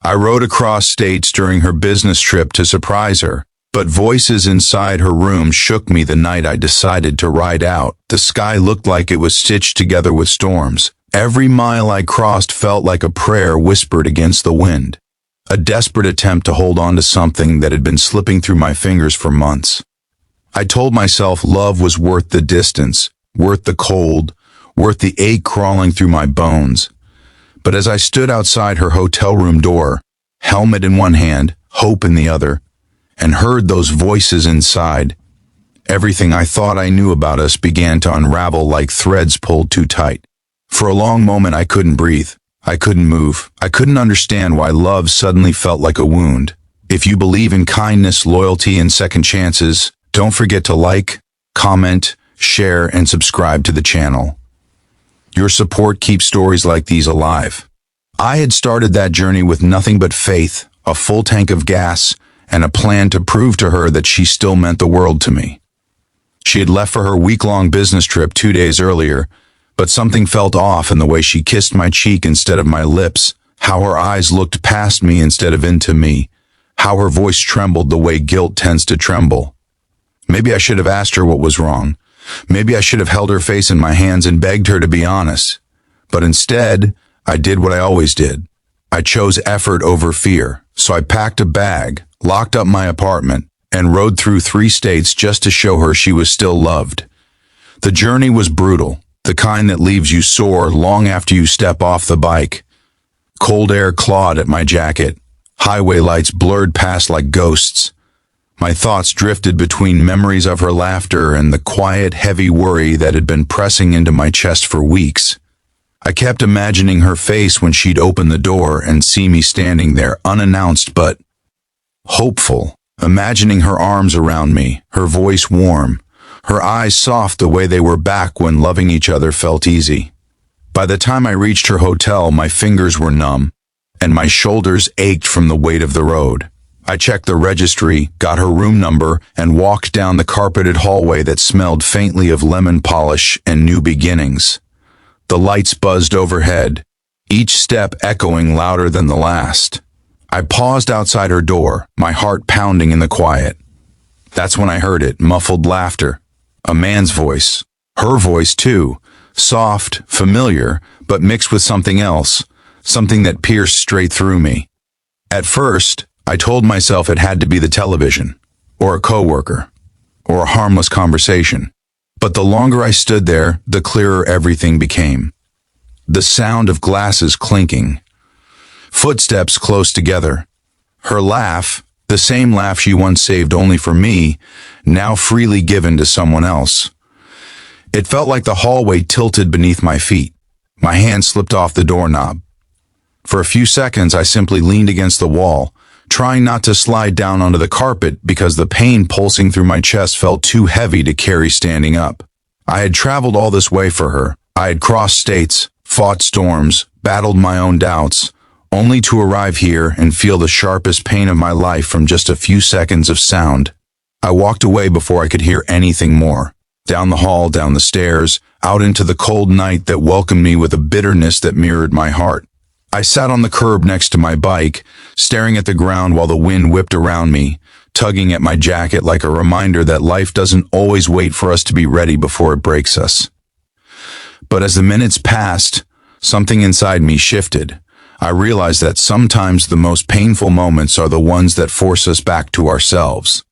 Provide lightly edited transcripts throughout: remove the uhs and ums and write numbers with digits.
I rode across states during her business trip to surprise her, but voices inside her room shook me the night I decided to ride out. The sky looked like it was stitched together with storms. Every mile I crossed felt like a prayer whispered against the wind, a desperate attempt to hold on to something that had been slipping through my fingers for months. I told myself love was worth the distance, worth the cold, worth the ache crawling through my bones. But as I stood outside her hotel room door, helmet in one hand, hope in the other, and heard those voices inside, everything I thought I knew about us began to unravel like threads pulled too tight. For a long moment I couldn't breathe. I couldn't move. I couldn't understand why love suddenly felt like a wound. If you believe in kindness, loyalty, and second chances, don't forget to like, comment, share, and subscribe to the channel. Your support keeps stories like these alive. I had started that journey with nothing but faith, a full tank of gas, and a plan to prove to her that she still meant the world to me. She had left for her week-long business trip 2 days earlier, but something felt off in the way she kissed my cheek instead of my lips, how her eyes looked past me instead of into me, how her voice trembled the way guilt tends to tremble. Maybe I should have asked her what was wrong. Maybe I should have held her face in my hands and begged her to be honest. But instead, I did what I always did. I chose effort over fear, so I packed a bag, locked up my apartment, and rode through 3 states just to show her she was still loved. The journey was brutal, the kind that leaves you sore long after you step off the bike. Cold air clawed at my jacket. Highway lights blurred past like ghosts. My thoughts drifted between memories of her laughter and the quiet, heavy worry that had been pressing into my chest for weeks. I kept imagining her face when she'd open the door and see me standing there, unannounced but hopeful. Imagining her arms around me, her voice warm, her eyes soft the way they were back when loving each other felt easy. By the time I reached her hotel, my fingers were numb, and my shoulders ached from the weight of the road. I checked the registry, got her room number, and walked down the carpeted hallway that smelled faintly of lemon polish and new beginnings. The lights buzzed overhead, each step echoing louder than the last. I paused outside her door, my heart pounding in the quiet. That's when I heard it, muffled laughter. A man's voice. Her voice, too. Soft, familiar, but mixed with something else, something that pierced straight through me. At first, I told myself it had to be the television, or a coworker, or a harmless conversation. But the longer I stood there, the clearer everything became. The sound of glasses clinking. Footsteps close together. Her laugh, the same laugh she once saved only for me, now freely given to someone else. It felt like the hallway tilted beneath my feet. My hand slipped off the doorknob. For a few seconds, I simply leaned against the wall, trying not to slide down onto the carpet because the pain pulsing through my chest felt too heavy to carry standing up. I had traveled all this way for her. I had crossed states, fought storms, battled my own doubts, only to arrive here and feel the sharpest pain of my life from just a few seconds of sound. I walked away before I could hear anything more. Down the hall, down the stairs, out into the cold night that welcomed me with a bitterness that mirrored my heart. I sat on the curb next to my bike, staring at the ground while the wind whipped around me, tugging at my jacket like a reminder that life doesn't always wait for us to be ready before it breaks us. But as the minutes passed, something inside me shifted. I realized that sometimes the most painful moments are the ones that force us back to ourselves.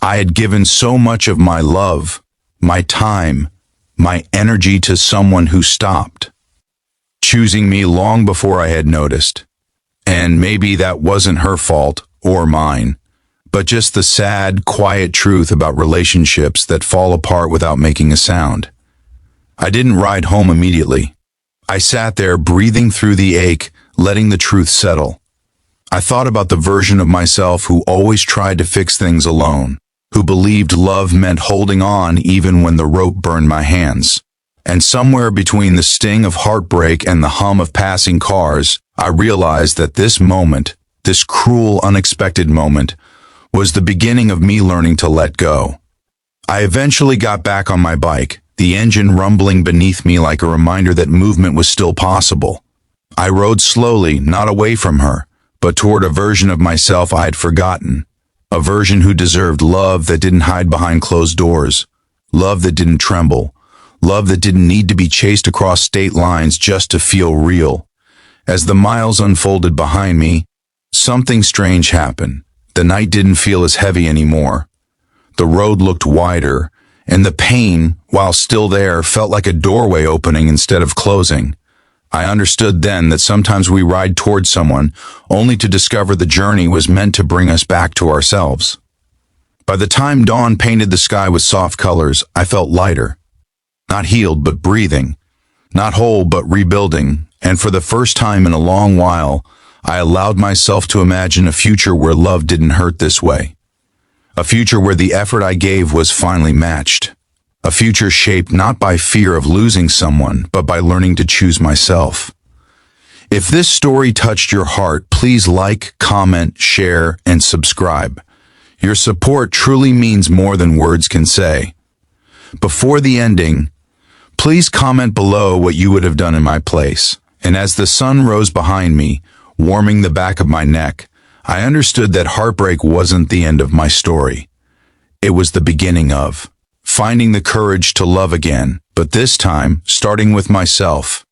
I had given so much of my love, my time, my energy to someone who stopped, choosing me long before I had noticed. And maybe that wasn't her fault or mine, but just the sad, quiet truth about relationships that fall apart without making a sound. I didn't ride home immediately. I sat there breathing through the ache, letting the truth settle. I thought about the version of myself who always tried to fix things alone, who believed love meant holding on even when the rope burned my hands. And somewhere between the sting of heartbreak and the hum of passing cars, I realized that this moment, this cruel, unexpected moment, was the beginning of me learning to let go. I eventually got back on my bike, the engine rumbling beneath me like a reminder that movement was still possible. I rode slowly, not away from her, but toward a version of myself I had forgotten. A version who deserved love that didn't hide behind closed doors. Love that didn't tremble. Love that didn't need to be chased across state lines just to feel real. As the miles unfolded behind me, something strange happened. The night didn't feel as heavy anymore. The road looked wider, and the pain, while still there, felt like a doorway opening instead of closing. I understood then that sometimes we ride towards someone only to discover the journey was meant to bring us back to ourselves. By the time dawn painted the sky with soft colors, I felt lighter. Not healed, but breathing. Not whole, but rebuilding. And for the first time in a long while, I allowed myself to imagine a future where love didn't hurt this way. A future where the effort I gave was finally matched. A future shaped not by fear of losing someone, but by learning to choose myself. If this story touched your heart, please like, comment, share, and subscribe. Your support truly means more than words can say. Before the ending, please comment below what you would have done in my place. And as the sun rose behind me, warming the back of my neck, I understood that heartbreak wasn't the end of my story. It was the beginning of finding the courage to love again, but this time, starting with myself.